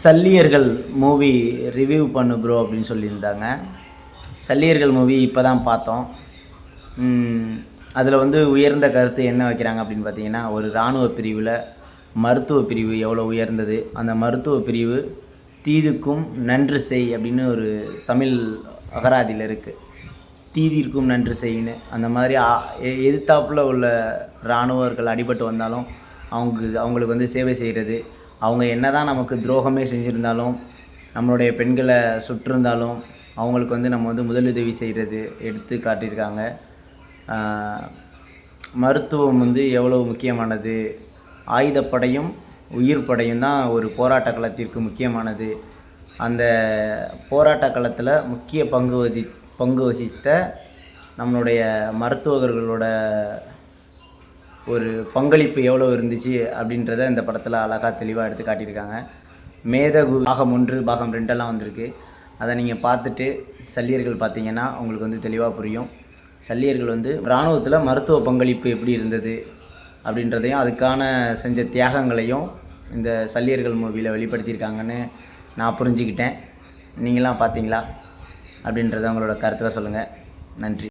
Salliyargal movie review பண்ணு bro அப்படின்னு சொல்லியிருந்தாங்க. சல்லியர்கள் மூவி இப்போ தான் பார்த்தோம். அதில் வந்து உயர்ந்த கருத்து என்ன வைக்கிறாங்க அப்படின்னு பார்த்தீங்கன்னா, ஒரு இராணுவ பிரிவில் மருத்துவ பிரிவு எவ்வளோ உயர்ந்தது, அந்த மருத்துவ பிரிவு தீதுக்கும் நன்று செய் அப்படின்னு ஒரு தமிழ் அகராதியில் இருக்குது. தீதிற்கும் நன்று செய்யின்னு அந்த மாதிரி எதிர்த்தாப்பில் உள்ள இராணுவர்கள் அடிபட்டு வந்தாலும் அவங்களுக்கு வந்து சேவை செய்கிறது, அவங்க என்ன தான் நமக்கு துரோகமே செஞ்சுருந்தாலும், நம்மளுடைய பெண்களை சுற்றிருந்தாலும் அவங்களுக்கு வந்து நம்ம வந்து முதலுதவி செய்கிறது எடுத்து காட்டியிருக்காங்க. மருத்துவம் வந்து எவ்வளோ முக்கியமானது, ஆயுதப்படையும் உயிர் படையும் தான் ஒரு போராட்ட களத்திற்கு முக்கியமானது. அந்த போராட்ட களத்தில் முக்கிய பங்கு வகித்த நம்மளுடைய மருத்துவர்களோட ஒரு பங்களிப்பு எவ்வளோ இருந்துச்சு அப்படின்றத இந்த படத்தில் அழகாக தெளிவாக எடுத்து காட்டியிருக்காங்க. மேதகு பாகம் 1 பாகம் 2 வந்திருக்கு. அதை நீங்கள் பார்த்துட்டு சல்லியர்கள் பார்த்தீங்கன்னா உங்களுக்கு வந்து தெளிவாக புரியும். சல்லியர்கள் வந்து இராணுவத்தில் மருத்துவ பங்களிப்பு எப்படி இருந்தது அப்படின்றதையும் அதுக்கான செஞ்ச தியாகங்களையும் இந்த சல்லியர்கள் மூவியில் வெளிப்படுத்தியிருக்காங்கன்னு நான் புரிஞ்சுக்கிட்டேன். நீங்களாம் பார்த்தீங்களா அப்படின்றத உங்களோட கருத்தில் சொல்லுங்கள். நன்றி.